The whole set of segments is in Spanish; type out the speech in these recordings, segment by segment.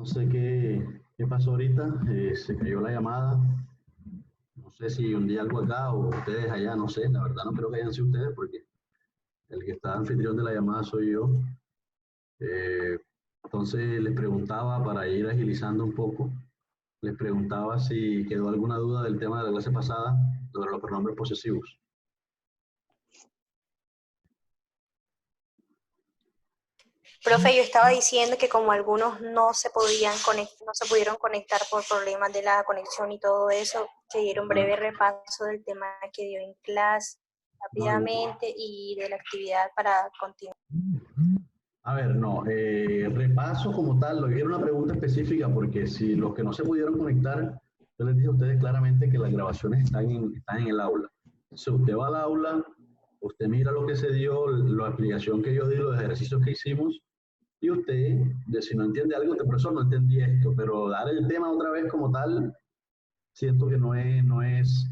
No sé qué pasó ahorita, se cayó la llamada. No sé si un día algo acá o ustedes allá, no sé, la verdad no creo que hayan sido ustedes porque el que está anfitrión de la llamada soy yo. Eh, entonces les preguntaba, para ir agilizando un poco, les preguntaba si quedó alguna duda del tema de la clase pasada sobre los pronombres posesivos. Profe, yo estaba diciendo que como algunos no se pudieron conectar por problemas de la conexión y todo eso, que diera un breve repaso del tema que dio en clase rápidamente y de la actividad para continuar. A ver, no, repaso como tal, lo que era una pregunta específica, porque si los que no se pudieron conectar, yo les dije a ustedes claramente que las grabaciones están en el aula. Si usted va al aula, usted mira lo que se dio, la explicación que yo di, los ejercicios que hicimos, y usted, si no entiende algo, usted, profesor, no entendí esto, pero dar el tema otra vez como tal, siento que no es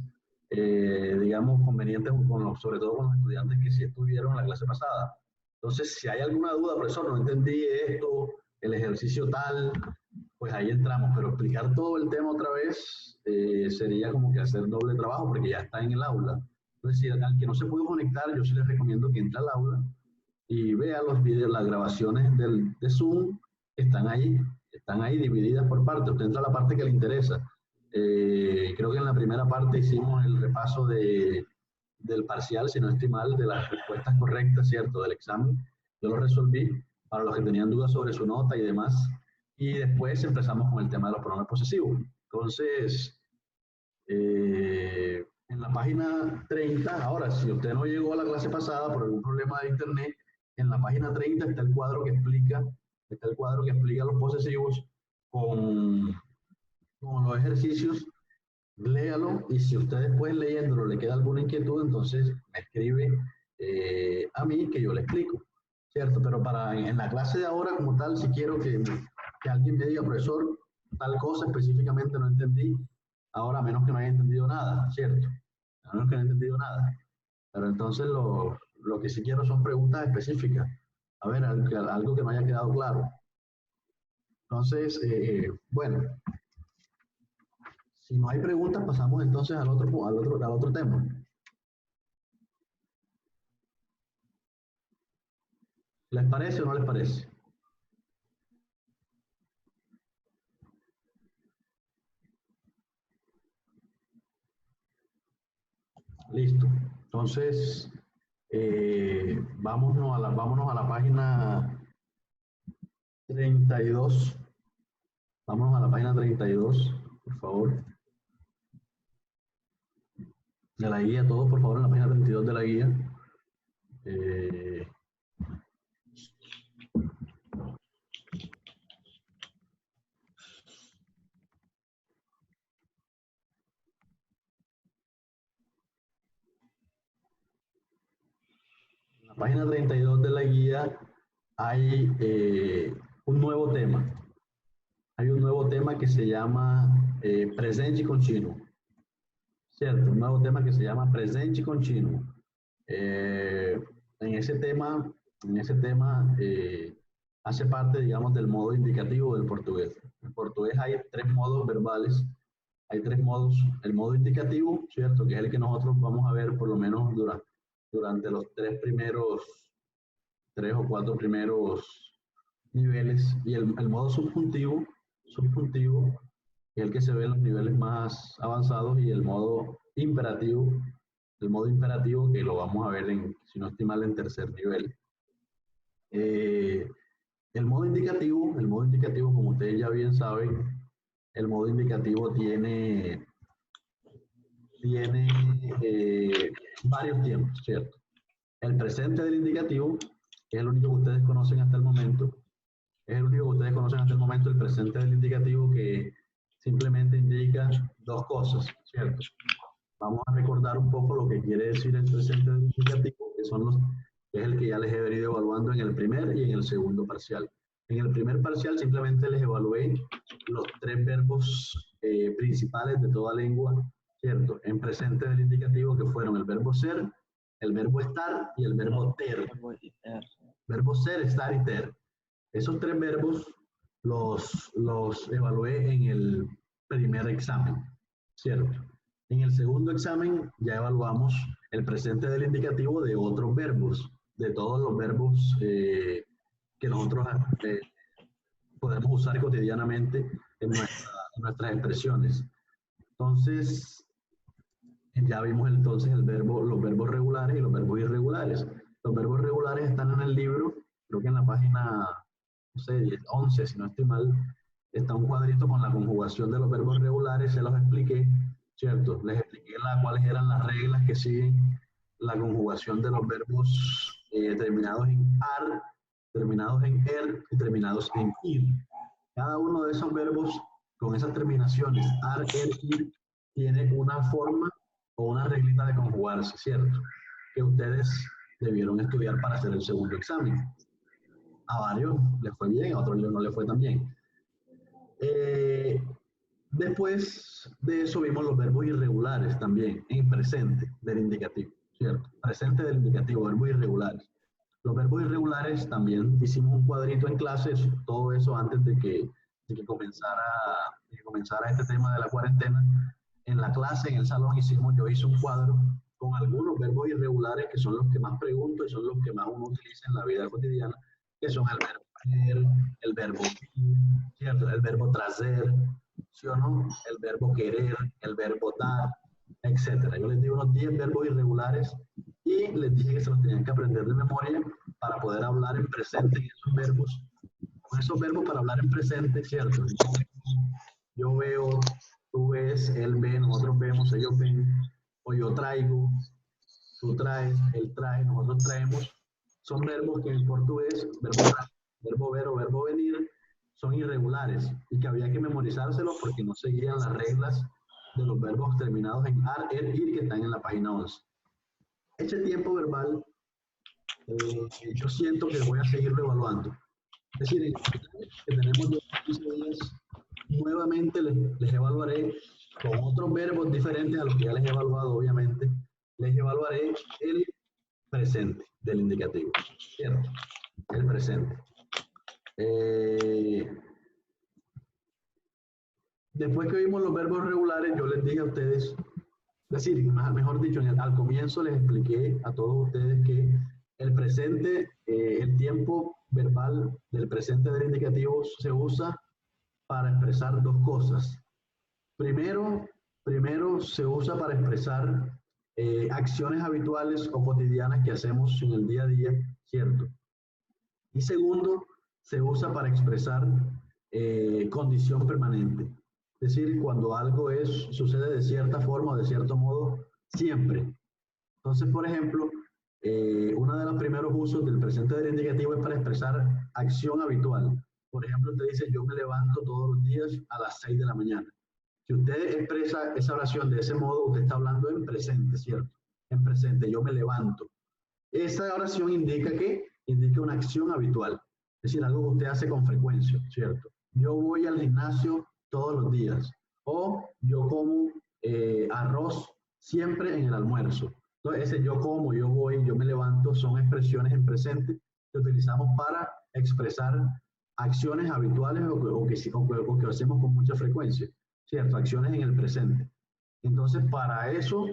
digamos, conveniente sobre todo con los estudiantes que sí estuvieron en la clase pasada. Entonces, si hay alguna duda, profesor, no entendí esto, el ejercicio tal, pues ahí entramos, pero explicar todo el tema otra vez sería como que hacer doble trabajo porque ya está en el aula. Entonces, si al que no se pudo conectar, yo sí les recomiendo que entre al aula y vea los videos, las grabaciones de Zoom, están ahí divididas por partes. Usted entra a la parte que le interesa. Creo que en la primera parte hicimos el repaso del parcial, si no estoy mal, de las respuestas correctas, ¿cierto? Del examen. Yo lo resolví para los que tenían dudas sobre su nota y demás. Y después empezamos con el tema de los pronombres posesivos. Entonces, en la página 30, ahora, si usted no llegó a la clase pasada por algún problema de internet, en la página 30 está el cuadro que explica los posesivos con, con los ejercicios. Léalo y si usted después leyéndolo le queda alguna inquietud, entonces me escribe a mí que yo le explico, ¿cierto? Pero en la clase de ahora como tal, si quiero que alguien me diga, profesor, tal cosa específicamente no entendí, ahora a menos que no haya entendido nada, ¿cierto? A menos que no haya entendido nada. Pero entonces lo que sí quiero son preguntas específicas. A ver, algo que no haya quedado claro. Entonces, bueno, si no hay preguntas, pasamos entonces al otro tema. ¿Les parece o no les parece? Listo. Entonces, vámonos a la página 32. Vámonos a la página 32, por favor. De la guía, todos, por favor, en la página 32 de la guía. En la página 32 de la guía hay un nuevo tema. Hay un nuevo tema que se llama presente continuo. ¿Cierto? Un nuevo tema que se llama presente continuo. En ese tema hace parte, digamos, del modo indicativo del portugués. En portugués hay tres modos verbales, hay tres modos. El modo indicativo, ¿cierto? Que es el que nosotros vamos a ver por lo menos durante los tres o cuatro primeros niveles. Y el modo subjuntivo, que es el que se ve en los niveles más avanzados, y el modo imperativo que lo vamos a ver si no estoy mal, en tercer nivel. El modo indicativo, como ustedes ya bien saben, el modo indicativo tiene varios tiempos, ¿cierto? El presente del indicativo, que es el único que ustedes conocen hasta el momento, el presente del indicativo, que simplemente indica dos cosas, ¿cierto? Vamos a recordar un poco lo que quiere decir el presente del indicativo, que es el que ya les he venido evaluando en el primer y en el segundo parcial. En el primer parcial simplemente les evalué los tres verbos principales de toda lengua, ¿cierto? En presente del indicativo, que fueron el verbo ser, el verbo estar y el verbo ter. Verbo ser, estar y ter. Esos tres verbos los evalué en el primer examen, ¿cierto? En el segundo examen ya evaluamos el presente del indicativo de otros verbos, de todos los verbos que nosotros podemos usar cotidianamente en nuestras expresiones. Entonces, ya vimos entonces los verbos regulares y los verbos irregulares. Los verbos regulares están en el libro, creo que en la página, no sé, 10, 11, si no estoy mal, está un cuadrito con la conjugación de los verbos regulares, se los expliqué, ¿cierto? Les expliqué cuáles eran las reglas que siguen la conjugación de los verbos terminados en ar, terminados en er y terminados en ir. Cada uno de esos verbos con esas terminaciones, ar, er, ir, tiene una forma o una reglita de conjugarse, ¿cierto? Que ustedes debieron estudiar para hacer el segundo examen. A varios les fue bien, a otros no les fue tan bien. Después de eso vimos los verbos irregulares también, en presente del indicativo, ¿cierto? Presente del indicativo, verbos irregulares. Los verbos irregulares también hicimos un cuadrito en clases, todo eso antes de que comenzara este tema de la cuarentena. En la clase, en el salón, yo hice un cuadro con algunos verbos irregulares que son los que más pregunto y son los que más uno utiliza en la vida cotidiana, que son el verbo ser, el verbo ir, ¿cierto? El verbo traer, ¿sí o no? El verbo querer, el verbo dar, etc. Yo les di unos 10 verbos irregulares y les dije que se los tenían que aprender de memoria para poder hablar en presente en esos verbos. Con esos verbos para hablar en presente, ¿cierto? Yo veo, tú ves, él ve, nosotros vemos, ellos ven, o yo traigo, tú traes, él trae, nosotros traemos. Son verbos que en portugués, verbo ver o verbo venir, son irregulares y que había que memorizárselos porque no seguían las reglas de los verbos terminados en ar, er, ir, que están en la página 11. Ese tiempo verbal, yo siento que voy a seguirlo evaluando. Es decir, que tenemos 15 días, nuevamente les evaluaré con otros verbos diferentes a los que ya les he evaluado, obviamente. Les evaluaré el presente del indicativo, ¿cierto? El presente. Después que vimos los verbos regulares, yo les dije a ustedes, es decir, mejor dicho, al comienzo les expliqué a todos ustedes que el presente, el tiempo verbal del presente del indicativo se usa para expresar dos cosas. Primero se usa para expresar acciones habituales o cotidianas que hacemos en el día a día, ¿cierto? Y segundo, se usa para expresar condición permanente. Es decir, cuando algo sucede de cierta forma o de cierto modo, siempre. Entonces, por ejemplo, uno de los primeros usos del presente del indicativo es para expresar acción habitual. Por ejemplo, usted dice, yo me levanto todos los días a las 6 de la mañana. Si usted expresa esa oración de ese modo, usted está hablando en presente, ¿cierto? En presente, yo me levanto. Esa oración indica una acción habitual, es decir, algo que usted hace con frecuencia, ¿cierto? Yo voy al gimnasio todos los días, o yo como arroz siempre en el almuerzo. Entonces, ese yo como, yo voy, yo me levanto, son expresiones en presente que utilizamos para expresar acciones habituales o que hacemos con mucha frecuencia, ¿cierto? Acciones en el presente. Entonces, para eso,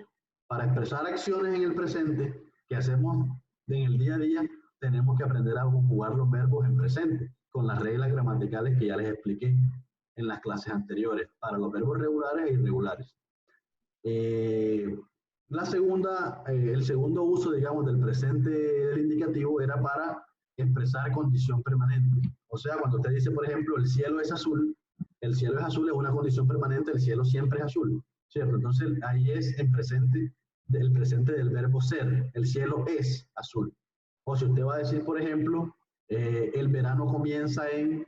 para expresar acciones en el presente que hacemos en el día a día, tenemos que aprender a conjugar los verbos en presente, con las reglas gramaticales que ya les expliqué en las clases anteriores, para los verbos regulares e irregulares. El segundo uso, digamos, del presente del indicativo era para expresar condición permanente. O sea, cuando usted dice, por ejemplo, el cielo es azul es una condición permanente, el cielo siempre es azul, ¿cierto? Entonces, ahí es el presente del verbo ser, el cielo es azul. O si usted va a decir, por ejemplo, el verano comienza en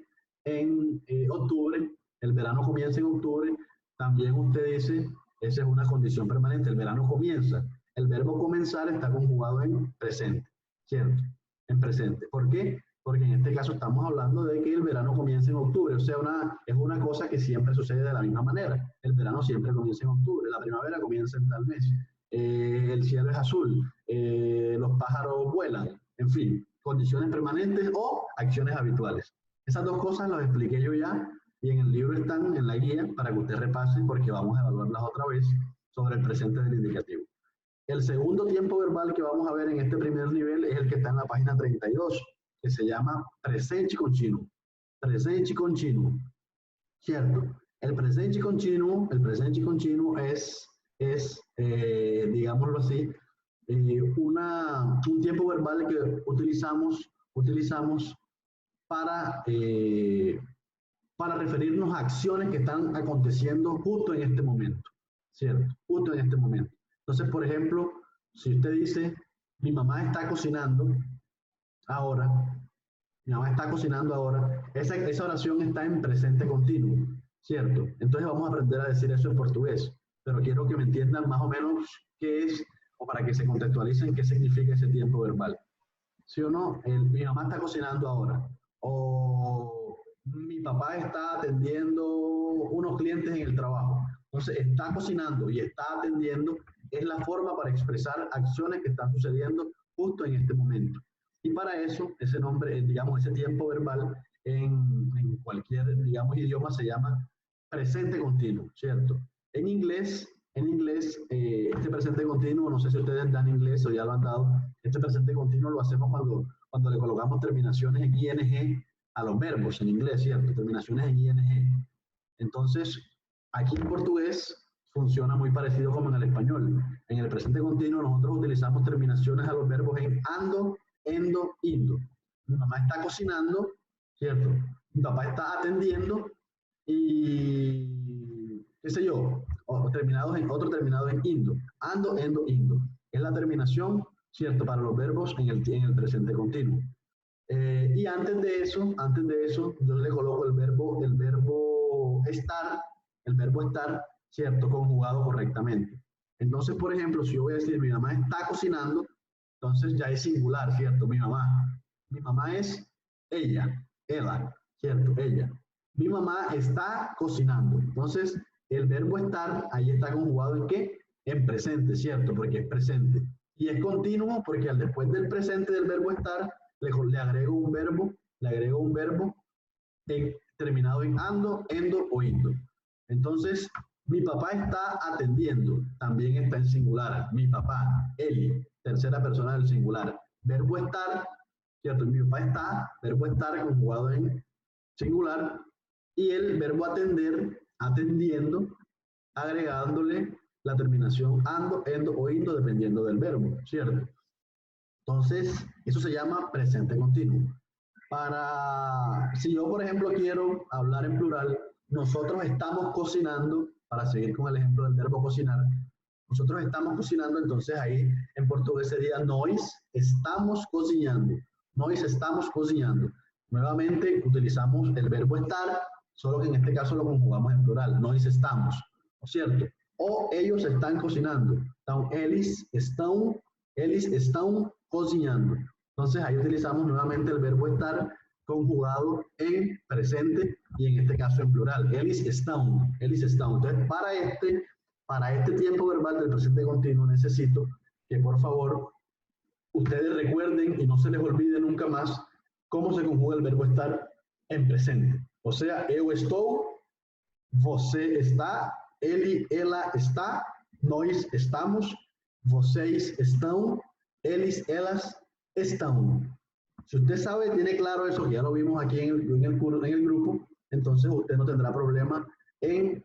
octubre, el verano comienza en octubre, también usted dice, esa es una condición permanente, el verano comienza. El verbo comenzar está conjugado en presente, ¿cierto? En presente. ¿Por qué? Porque en este caso estamos hablando de que el verano comienza en octubre, o sea, es una cosa que siempre sucede de la misma manera. El verano siempre comienza en octubre, la primavera comienza en tal mes, el cielo es azul, los pájaros vuelan, en fin, condiciones permanentes o acciones habituales. Esas dos cosas las expliqué yo ya y en el libro están en la guía para que usted repase porque vamos a evaluarlas otra vez sobre el presente del indicativo. El segundo tiempo verbal que vamos a ver en este primer nivel es el que está en la página 32, que se llama presente continuo. Presente continuo, ¿cierto? El presente continuo es digámoslo así, un tiempo verbal que utilizamos para referirnos a acciones que están aconteciendo justo en este momento, ¿cierto? Justo en este momento. Entonces, por ejemplo, si usted dice, mi mamá está cocinando ahora, esa oración está en presente continuo, ¿cierto? Entonces vamos a aprender a decir eso en portugués, pero quiero que me entiendan más o menos qué es, o para que se contextualicen qué significa ese tiempo verbal. ¿Sí o no? Mi mamá está cocinando ahora, o mi papá está atendiendo unos clientes en el trabajo. Entonces, está cocinando y está atendiendo es la forma para expresar acciones que están sucediendo justo en este momento. Y para eso, ese nombre, digamos, ese tiempo verbal en cualquier, digamos, idioma se llama presente continuo, ¿cierto? En inglés, este presente continuo, no sé si ustedes dan inglés o ya lo han dado, este presente continuo lo hacemos cuando le colocamos terminaciones en ing a los verbos en inglés, ¿cierto? Terminaciones en ing. Entonces, aquí en portugués funciona muy parecido como en el español. En el presente continuo nosotros utilizamos terminaciones a los verbos en ando, endo, indo. Mi mamá está cocinando, ¿cierto? Mi papá está atendiendo y, qué sé yo, otro terminado en indo. Ando, endo, indo. Es la terminación, ¿cierto? Para los verbos en el presente continuo. Y antes de eso, yo le coloco el verbo estar, ¿cierto? Conjugado correctamente. Entonces, por ejemplo, si yo voy a decir mi mamá está cocinando, entonces ya es singular, ¿cierto? Mi mamá. Mi mamá es ella, ¿cierto? Ella. Mi mamá está cocinando. Entonces, el verbo estar, ahí está conjugado ¿en qué? En presente, ¿cierto? Porque es presente. Y es continuo porque después del presente del verbo estar, le agrego un verbo terminado en ando, endo o indo. Entonces, mi papá está atendiendo, también está en singular. Mi papá, Eli, tercera persona del singular. Verbo estar, ¿cierto? Mi papá está, verbo estar conjugado en singular. Y el verbo atender, atendiendo, agregándole la terminación ando, endo o indo, dependiendo del verbo, ¿cierto? Entonces, eso se llama presente continuo. Si yo, por ejemplo, quiero hablar en plural, nosotros estamos cocinando, para seguir con el ejemplo del verbo cocinar, nosotros estamos cocinando, entonces ahí en portugués sería nós estamos cocinando. Nós estamos cocinando. Nuevamente utilizamos el verbo estar, solo que en este caso lo conjugamos en plural. Nós estamos, ¿no es cierto? O ellos están cocinando. Entonces, eles estão cocinando. Entonces ahí utilizamos nuevamente el verbo estar conjugado en presente y en este caso en plural. Eles estão. Entonces para este tiempo verbal del presente continuo necesito que por favor ustedes recuerden y no se les olvide nunca más cómo se conjuga el verbo estar en presente. O sea, eu estou, você está, ele, ela está, nós estamos, vocês estão, eles, elas estão. Si usted sabe, tiene claro eso, que ya lo vimos aquí en el grupo, entonces usted no tendrá problema en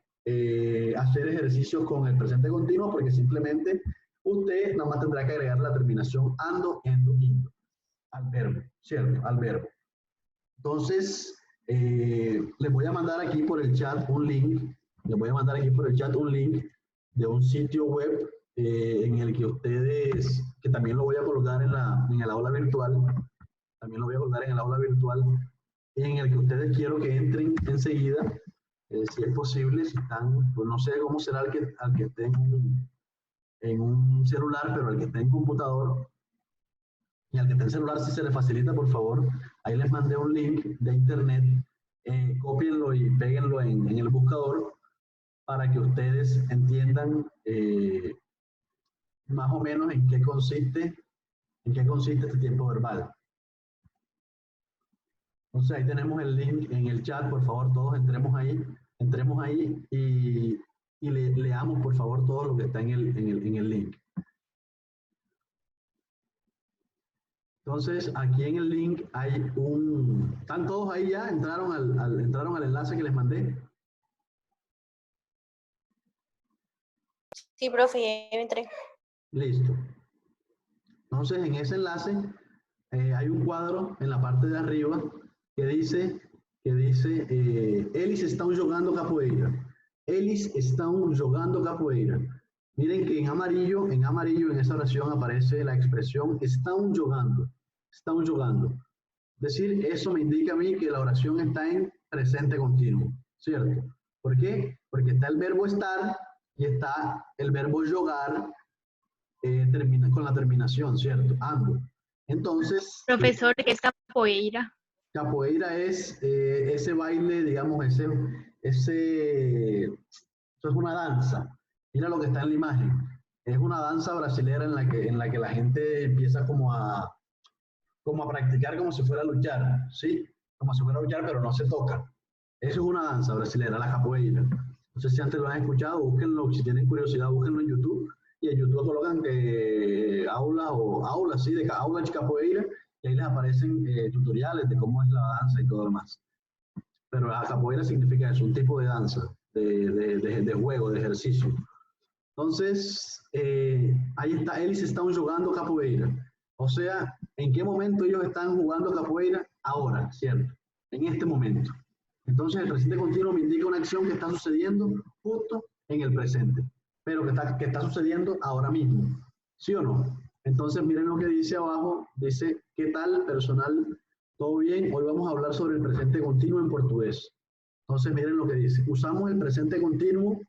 hacer ejercicios con el presente continuo, porque simplemente usted nada más tendrá que agregar la terminación ando, endo, indo al verbo, ¿cierto? Al verbo. Entonces, les voy a mandar aquí por el chat un link, de un sitio web en el que ustedes, que también lo voy a colocar en el aula virtual, en el que ustedes quiero que entren enseguida, si es posible, si están, pues no sé cómo será al que esté en un celular, pero al que esté en computador, y al que esté en celular, si se les facilita, por favor, ahí les mandé un link de internet, cópienlo y péguenlo en el buscador para que ustedes entiendan más o menos en qué consiste este tiempo verbal. Entonces ahí tenemos el link en el chat, por favor, todos entremos ahí y leamos, por favor, todo lo que está en el link. Entonces, aquí en el link hay ¿están todos ahí ya? ¿Entraron al enlace que les mandé? Sí, profe, ya entré. Listo. Entonces, en ese enlace hay un cuadro en la parte de arriba que dice eles estão jogando capoeira. Eles estão jogando capoeira. Miren que en amarillo en esa oración aparece la expresión están jugando. Están jugando. Es decir, eso me indica a mí que la oración está en presente continuo, ¿cierto? ¿Por qué? Porque está el verbo estar y está el verbo jugar con la terminación, ¿cierto? Ando. Entonces... Profesor, ¿qué es capoeira? Capoeira es ese baile, digamos, eso es una danza. Mira lo que está en la imagen. Es una danza brasilera en la que la gente empieza como a practicar como si fuera a luchar, ¿sí? Como si fuera a luchar, pero no se toca. Eso es una danza brasilera, la capoeira. No sé si antes lo han escuchado, búsquenlo, si tienen curiosidad, búsquenlo en YouTube. Y en YouTube colocan aula de capoeira, y ahí les aparecen tutoriales de cómo es la danza y todo lo demás. Pero la capoeira significa eso, un tipo de danza, de juego, de ejercicio. Entonces, ahí está, eles están jugando capoeira. O sea, ¿en qué momento ellos están jugando capoeira? Ahora, ¿cierto? En este momento. Entonces, el presente continuo me indica una acción que está sucediendo justo en el presente, pero que está sucediendo ahora mismo. ¿Sí o no? Entonces, miren lo que dice abajo. Dice, ¿qué tal, personal? ¿Todo bien? Hoy vamos a hablar sobre el presente continuo en portugués. Entonces, miren lo que dice. Usamos el presente continuo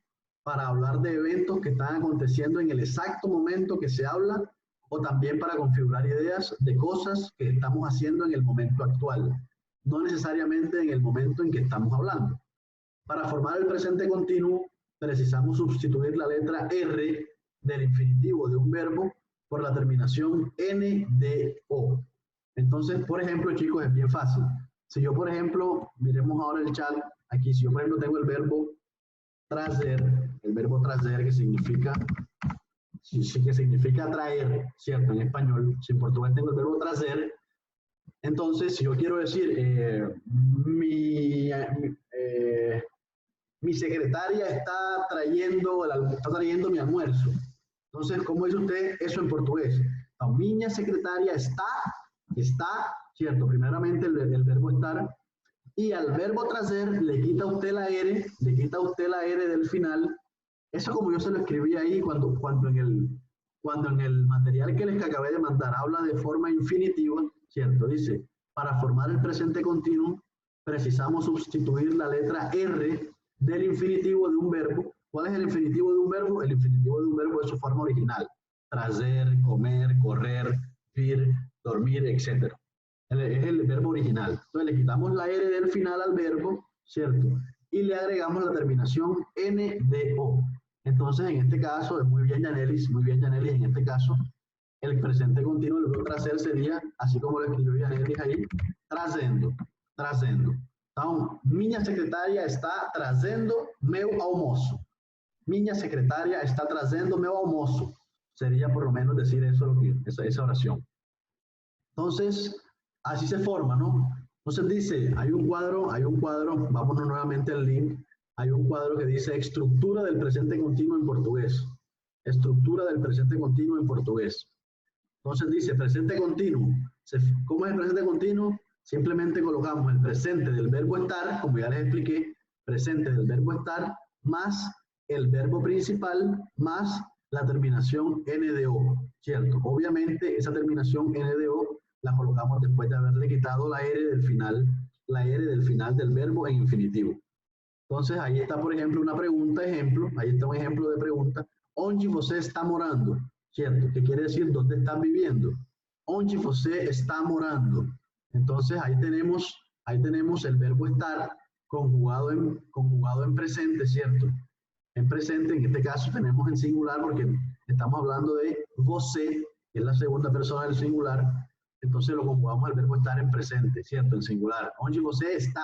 para hablar de eventos que están aconteciendo en el exacto momento que se habla, o también para configurar ideas de cosas que estamos haciendo en el momento actual, no necesariamente en el momento en que estamos hablando. Para formar el presente continuo, precisamos sustituir la letra R del infinitivo de un verbo por la terminación NDO. Entonces, por ejemplo, chicos, es bien fácil. Si yo, por ejemplo, miremos ahora el chat, aquí, si yo, por ejemplo, tengo el verbo trazer, que significa traer, ¿cierto? En español, si en portugués tengo el verbo trazer, entonces, si yo quiero decir, mi secretaria está trayendo mi almuerzo. Entonces, ¿cómo dice usted eso en portugués? La miña secretaria está, ¿cierto? Primeramente el verbo estar, y al verbo trazer le quita usted la R del final. Eso como yo se lo escribí ahí cuando en el material que les acabé de mandar habla de forma infinitiva, ¿cierto? Dice, para formar el presente continuo, precisamos sustituir la letra R del infinitivo de un verbo. ¿Cuál es el infinitivo de un verbo? El infinitivo de un verbo es su forma original. Trazer, comer, correr, ir, dormir, etc. Es el verbo original. Entonces le quitamos la R del final al verbo, ¿cierto? Y le agregamos la terminación NDO. Entonces, en este caso, es muy bien, Yanelis, en este caso, el presente continuo, el verbo trazer sería, así como lo escribió Yanelis ahí, trazendo. Então, minha secretaria está trazendo meu almoço. Minha secretaria está trazendo meu almoço. Sería por lo menos decir eso, esa oración. Entonces, así se forma, ¿no? Entonces dice, hay un cuadro, vámonos nuevamente al link, hay un cuadro que dice estructura del presente continuo en portugués. Estructura del presente continuo en portugués. Entonces dice presente continuo. ¿Cómo es el presente continuo? Simplemente colocamos el presente del verbo estar, como ya les expliqué, presente del verbo estar, más el verbo principal, más la terminación NDO, ¿cierto? Obviamente esa terminación NDO la colocamos después de haberle quitado la R del final del verbo en infinitivo. Entonces ahí está, por ejemplo, una pregunta, ahí está un ejemplo de pregunta. Onde você está morando? ¿Cierto? ¿Qué quiere decir? ¿Dónde estás viviendo? Onde você está morando. Entonces ahí tenemos el verbo estar conjugado en presente, ¿cierto? En presente, en este caso tenemos en singular porque estamos hablando de você, que es la segunda persona del singular. entonces lo conjugamos al verbo estar en presente, ¿cierto? En singular. Onde você está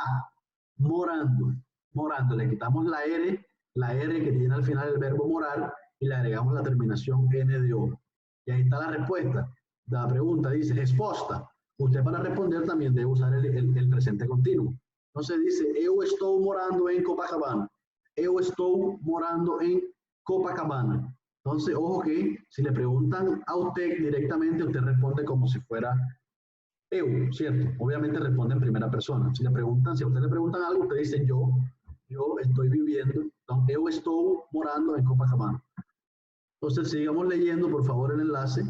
morando, morando. Le quitamos la R que tiene al final el verbo morar y le agregamos la terminación NDO. Y ahí está la respuesta. La pregunta dice, respuesta. Usted para responder también debe usar el presente continuo. Entonces dice, eu estou morando en Copacabana. Eu estou morando en Copacabana. Entonces, ojo que si le preguntan a usted directamente, usted responde como si fuera eu, ¿cierto? Obviamente responde en primera persona. Si a usted le preguntan algo, usted dice yo estoy viviendo, entonces, eu estou morando en Copacabana. Entonces, sigamos leyendo, por favor, el enlace.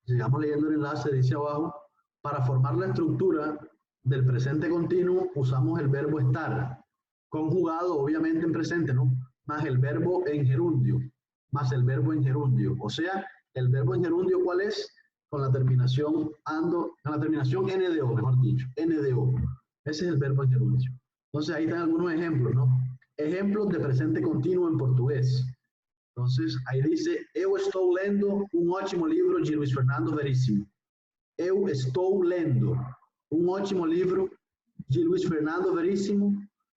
Sigamos leyendo el enlace, dice abajo, para formar la estructura del presente continuo, usamos el verbo estar, conjugado, obviamente, en presente, ¿no? Más el verbo en gerundio. Más el verbo en gerundio. O sea, el verbo en gerundio, ¿cuál es? Con la terminación ando, con la terminación NDO, mejor dicho, NDO. Ese es el verbo en gerundio. Entonces, ahí están algunos ejemplos, ¿no? Ejemplos de presente continuo en portugués. Entonces, ahí dice, eu estou lendo ótimo livro de Luis Fernando Veríssimo. Eu estou lendo ótimo libro de Luis Fernando Veríssimo.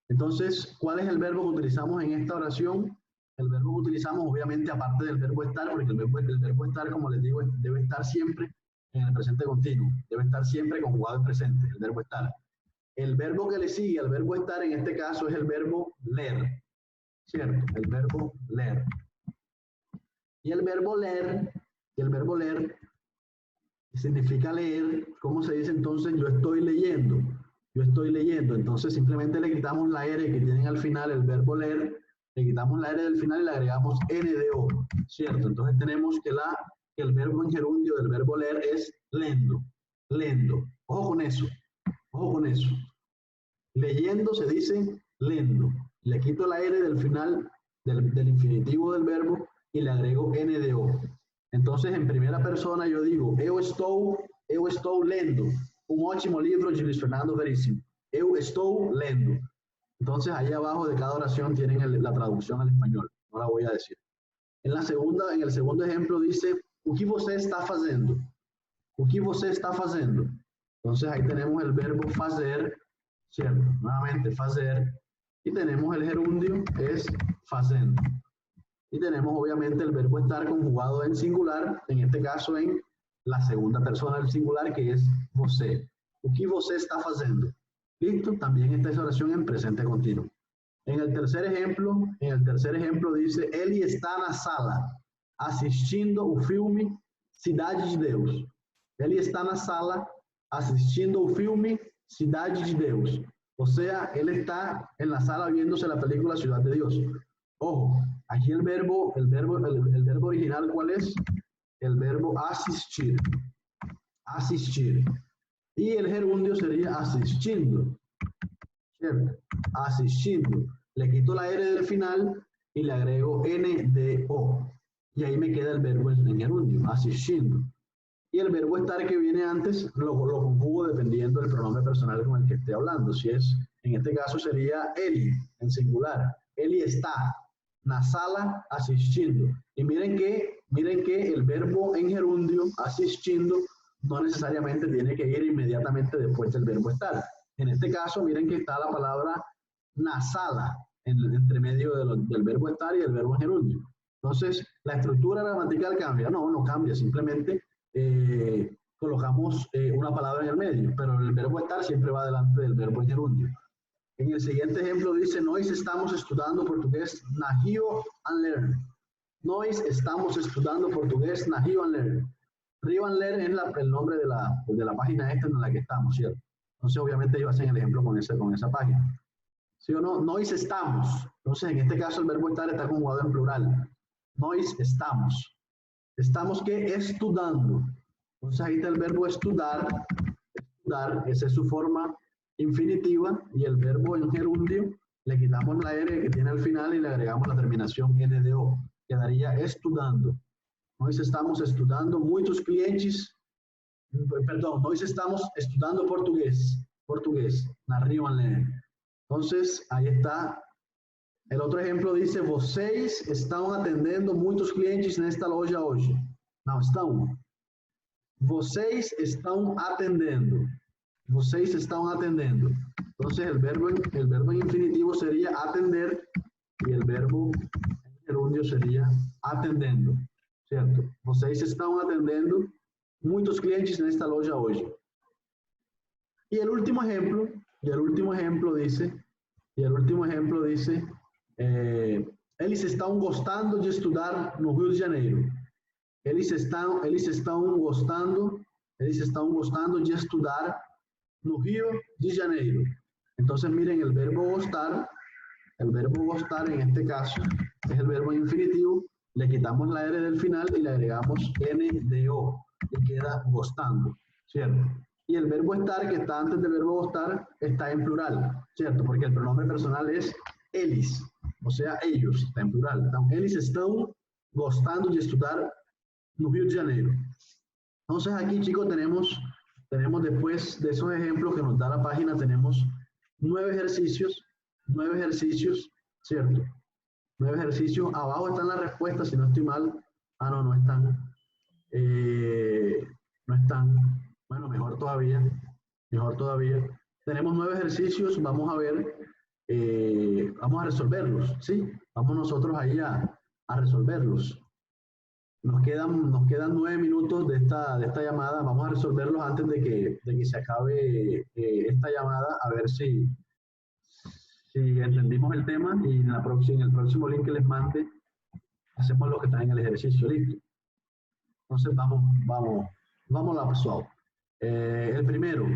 Entonces, ¿cuál es el verbo que utilizamos en esta oración? El verbo que utilizamos, obviamente, aparte del verbo estar, porque el verbo estar, como les digo, debe estar siempre en el presente continuo. Debe estar siempre conjugado en presente, el verbo estar. El verbo que le sigue al verbo estar, en este caso, es el verbo leer. ¿Cierto? El verbo leer. Y el verbo leer significa leer. ¿Cómo se dice entonces? Yo estoy leyendo. Yo estoy leyendo. Entonces, simplemente le quitamos la R que tienen al final el verbo leer. Le quitamos la R del final y le agregamos NDO, ¿cierto? Entonces tenemos que el verbo en gerundio del verbo leer es lendo, lendo. Ojo con eso, ojo con eso. Leyendo se dice lendo. Le quito la R del final del infinitivo del verbo y le agrego NDO. Entonces en primera persona yo digo, eu estou lendo ótimo libro de Luis Fernando Veríssimo. Eu estou lendo. Entonces, ahí abajo de cada oración tienen la traducción al español. No la voy a decir. En el segundo ejemplo dice, o que você está fazendo? O que você está fazendo? Entonces, ahí tenemos el verbo fazer, ¿cierto? Nuevamente, fazer. Y tenemos el gerundio, es fazendo. Y tenemos, obviamente, el verbo estar conjugado en singular, en este caso en la segunda persona del singular, que es você. O que você está fazendo? Listo, también está esa oración en presente continuo. En el tercer ejemplo dice, ele está na sala assistindo o filme Cidade de Deus. Ele está na sala assistindo o filme Cidade de Deus. O sea, él está en la sala viéndose la película Ciudad de Dios. Ojo, aquí el verbo original, ¿cuál es? El verbo asistir. Asistir. Y el gerundio sería asistiendo, ¿cierto? Asistiendo. Le quito la R del final y le agrego NDO. Y ahí me queda el verbo en gerundio, asistiendo. Y el verbo estar que viene antes lo conjugo dependiendo del pronombre personal con el que esté hablando. Si es, en este caso sería ele, en singular. Ele está na sala asistiendo. Y miren que el verbo en gerundio, asistiendo, no necesariamente tiene que ir inmediatamente después del verbo estar. En este caso, miren que está la palabra na sala entre medio del verbo estar y el verbo en gerundio. Entonces, ¿la estructura gramatical cambia? No, no cambia, simplemente colocamos una palabra en el medio, pero el verbo estar siempre va delante del verbo en gerundio. En el siguiente ejemplo dice, nós estamos estudando portugués na Rio and Learn. Nós estamos estudando portugués na Rio and Learn. Rio and Learn es el nombre de la página esta en la que estamos, ¿cierto? Entonces, obviamente, ellos hacen el ejemplo con esa página. ¿Sí o no? Nós estamos. Entonces, en este caso, el verbo estar está conjugado en plural. Nós estamos. ¿Estamos qué? Estudando. Entonces, ahí está el verbo estudar. Estudar, esa es su forma infinitiva. Y el verbo en gerundio, le quitamos la R que tiene al final y le agregamos la terminación NDO. Quedaría estudando. Nós estamos estudando muchos clientes. Perdón, nós estamos estudando portugués, na Rio and Learn. Entonces, ahí está. El otro ejemplo dice, vocês estão atendendo muitos clientes nesta loja hoje. Não, estão. Vocês estão atendendo. Vocês estão atendendo. Entonces el verbo en infinitivo sería atender y el verbo en gerundio sería atendendo, certo? Vocês estão atendendo muitos clientes nesta loja hoje. Y el último ejemplo dice, eles estão gostando de estudar no Rio de Janeiro. Eles estão gostando de estudar no Rio de Janeiro. Entonces miren, el verbo gostar en este caso es el verbo en infinitivo, le quitamos la R del final y le agregamos NDO y queda gostando, ¿cierto? Y el verbo estar que está antes del verbo gostar está en plural, ¿cierto? Porque el pronombre personal es eles, o sea, ellos, está en plural. Então, eles estão gostando de estudar no Rio de Janeiro. Entonces aquí, chicos, tenemos después de esos ejemplos que nos da la página, tenemos 9 ejercicios, ¿cierto? 9 ejercicios. Abajo están las respuestas, si no estoy mal. Ah, no, no están. No están. Bueno, mejor todavía. Tenemos 9 ejercicios, vamos a ver, vamos a resolverlos, ¿sí? Vamos nosotros ahí a resolverlos. Nos quedan 9 minutos de esta llamada. Vamos a resolverlos antes de que se acabe esta llamada, a ver si entendimos el tema y en el próximo link que les mande hacemos lo que está en el ejercicio. Listo. Entonces vamos la pessoal. El primero,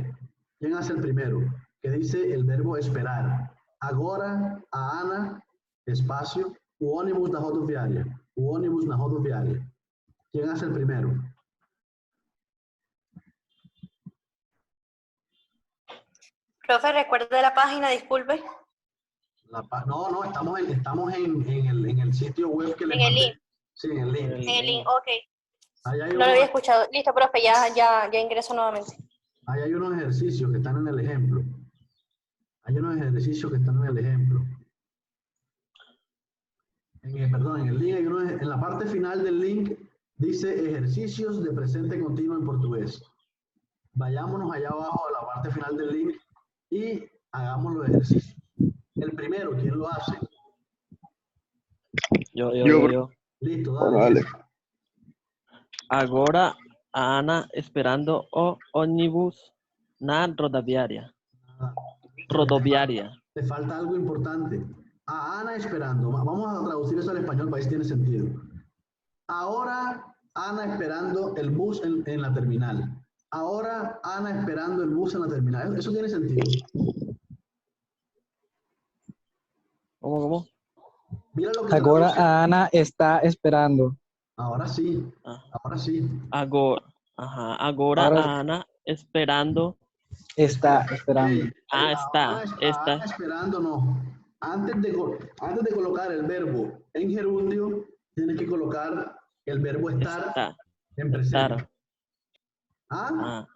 ¿quién hace el primero? Que dice el verbo esperar. Agora a Ana, espacio, o ônibus na rodoviária. O ônibus na rodoviária. ¿Quién hace el primero? Profe, recuerde la página, disculpe. No, estamos en el sitio web que les En el mandé. link. Sí, en el link. En el link, ok. Ahí hay No lo había escuchado. Listo, profe, ya ingreso nuevamente. Ahí hay unos ejercicios que están en el ejemplo. Perdón, en el link hay unos, en la parte final del link dice ejercicios de presente continuo en portugués. Vayámonos allá abajo a la parte final del link y hagamos los ejercicios. El primero, ¿quién lo hace? Yo. Listo, Bueno, dale. dale. Agora a Ana esperando o ônibus na rodoviária. Te falta algo importante. A Ana esperando. Vamos a traducir eso al español para ver si tiene sentido. Ahora Ana esperando el bus en la terminal. Ahora Ana esperando el bus en la terminal. Eso tiene sentido. ¿Cómo? Mira lo que Agora traduce. a Ana está esperando. Ahora sí. Agora Ahora- a Ana esperando. Está esperando. Está. Ana esperando, no. Antes de colocar el verbo en gerundio, tienes que colocar el verbo estar Está. en presente. Estar. ¿Ah?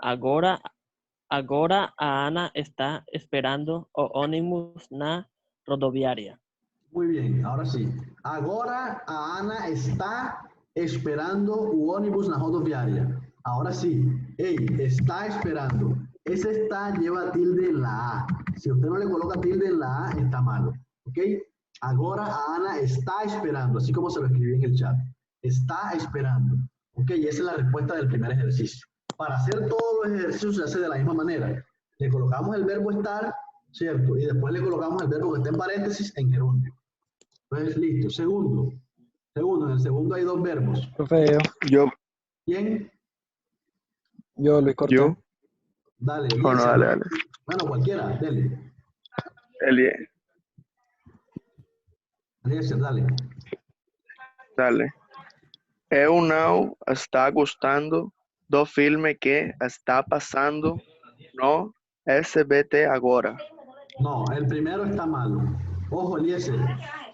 Agora a Ana está esperando o ônibus na rodoviária. Muy bien, ahora sí. Agora a Ana está esperando o ônibus na rodoviária. Ahora sí. Ey, está esperando. Ese está lleva tilde en la A. Si usted no le coloca tilde en la A, está malo. ¿Ok? Agora a Ana está esperando, así como se lo escribí en el chat. Está esperando. ¿Ok? Y esa es la respuesta del primer ejercicio. Para hacer todos los ejercicios se hace de la misma manera. Le colocamos el verbo estar, ¿cierto? Y después le colocamos el verbo que está en paréntesis en gerundio. Entonces, listo. Segundo, en el segundo hay 2 verbos. Profe, Yo. ¿Quién? yo Luis Cortés. Yo. Dale. Bueno, Eliezer. dale. Bueno, cualquiera, dale. Elie. Eliezer, dale. Dale. Eu não está gostando do filme que está passando no SBT agora. No, el primero está malo. Ojo, Eliezer,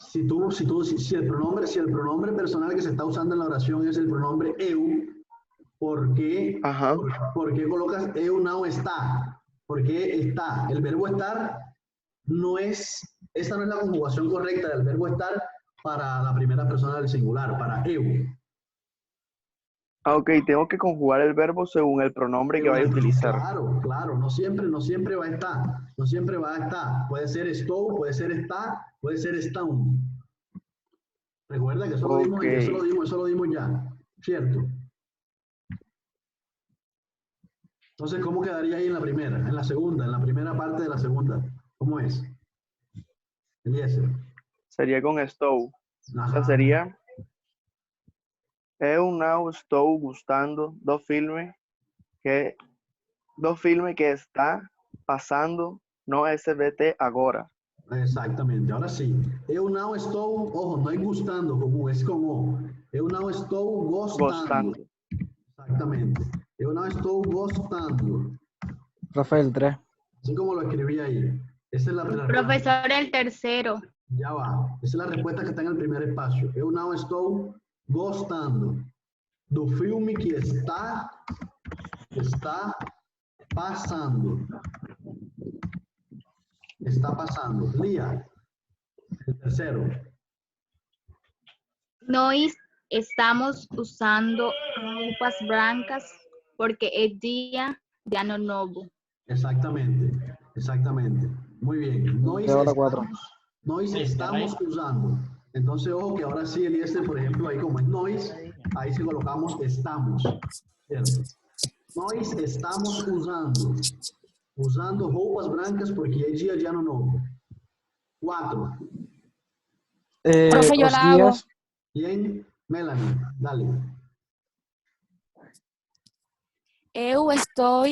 si el pronombre personal que se está usando en la oración es el pronombre eu, ¿por qué Ajá. colocas eu não está? ¿Por qué está? El verbo estar esta no es la conjugación correcta del verbo estar para la primera persona del singular, para eu. Ah, ok, tengo que conjugar el verbo según el pronombre que vaya a utilizar. Claro, claro, no siempre va a estar, no siempre va a estar. Puede ser estuvo, puede ser está, puede ser están. Recuerda que eso lo dimos, Ok, eso lo dimos ya, ¿cierto? Entonces, ¿cómo quedaría ahí en la primera? En la segunda, en la primera parte de la segunda. ¿Cómo es? Eliezer. sería con estou. O sea, Ajá. sería, eu não estou gostando do filme que está passando no SBT agora. Exactamente, ahora sí. Eu não estou, ojo, no es gustando, como es con O. Eu não estou gostando. Gostando. Exactamente. Eu não estou gostando. Rafael, 3. Así como lo escribí ahí. Esa es la respuesta. Profesor, el tercero. Ya va. Esa es la respuesta que está en el primer espacio. Eu não estou gostando do filme que está passando. Está pasando. Lía, el tercero. Nós estamos usando roupas brancas porque es día de Año Nuevo. Exactamente, exactamente. Muy bien. De ahora 4. Noise estamos usando. Entonces, ojo que ahora sí, Eliezer, por ejemplo, ahí como es noise, ahí sí colocamos estamos. ¿Cierto? Noise estamos usando roupas brancas porque es día de Año Nuevo. 4. Profe, yo Os la hago. guías, Bien, Melanie, dale. Eu estou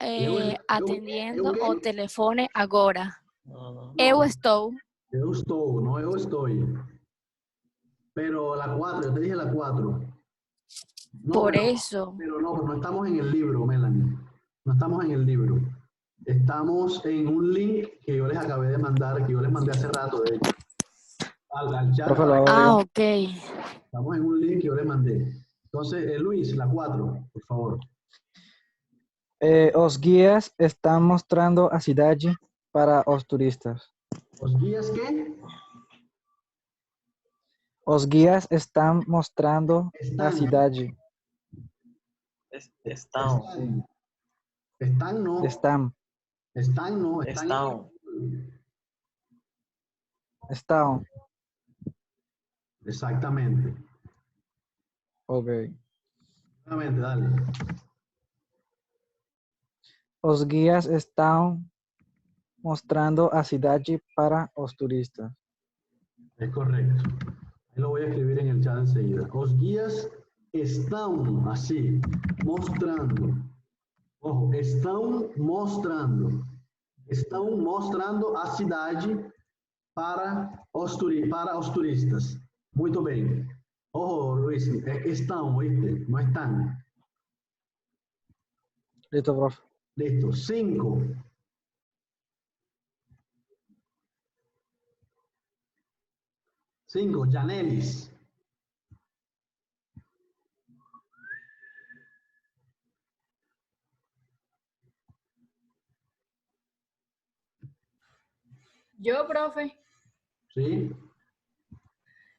Eu atendendo quê? o telefone agora. No, Eu estou. Eu estou, no eu estoy. Pero la 4, yo te dije la 4. No, Por pero, eso. pero no estamos en el libro, Melanie. No estamos en el libro. Estamos en un link que yo les acabé de mandar, que yo les mandé hace rato, de hecho, al chat. profe, lo hago Ah, yo. ok. Estamos en un link que yo les mandé. Entonces, Luis, la 4, por favor. Os guías están mostrando a cidade para os turistas. ¿Los guías qué? Os guías están mostrando a Están. cidade. estão. Están no. Están. Están no. Estão. Están. Exactamente. Ok. Nuevamente, dale. Os guías están mostrando a cidade para os turistas. Es correcto. Ahí lo voy a escribir en el chat enseguida. Los guías están así, mostrando. Ojo, están mostrando a cidade para os turistas. Muito bem. Ojo, Luis, están, ¿oíste? No están. Listo, profe. Listo. 5. Janelis. Yo, profe, ¿Sí?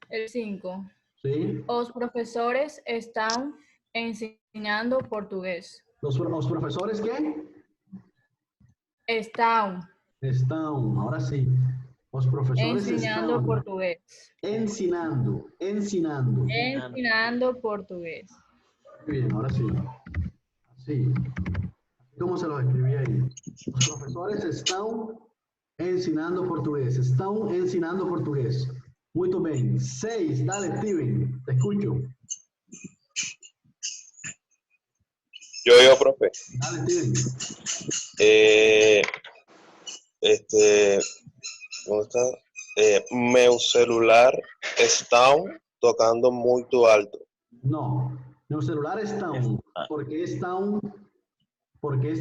el 5. ¿Sí? Los profesores están enseñando portugués. ¿Los profesores qué? Están Están, ahora sí. Los profesores enseñando están portugués. ensinando. Enseñando portugués. Muy bien, ahora sí. Así. ¿Cómo se lo escribí ahí? Los profesores están ensinando portugués. Están ensinando portugués. Muy bien. 6. Dale, Steven. Te escucho. Yo, profe. Dale, Steven. ¿Cómo está? Meu celular está tocando muy alto. No. Los celulares están. ¿Por qué están? Porque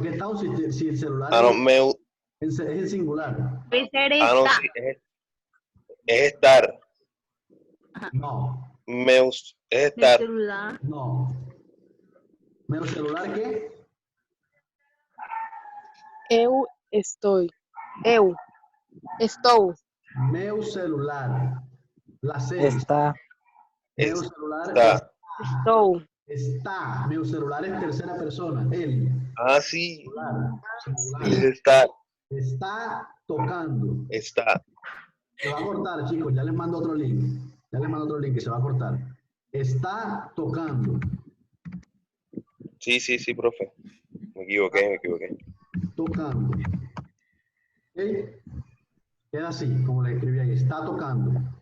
están si el celular Ah, no, meu. es en singular. Puede ser Ah, no, esta. sí, es estar. No, Meus es El estar. celular. no. ¿Menos celular qué? Eu estou. Eu estou. Meu celular. La 6. Está. Meu celular Está. Estou. está. Meu celular es tercera persona. Él. Ah, sí. Celular. Está. Está tocando. Está. Se va a cortar, chicos. Ya les mando otro link. Ya les mando otro link que se va a cortar. Está tocando. Sí, sí, sí, profe. Me equivoqué. Tocando. ¿Ok? Queda así, como le escribí ahí. Está tocando.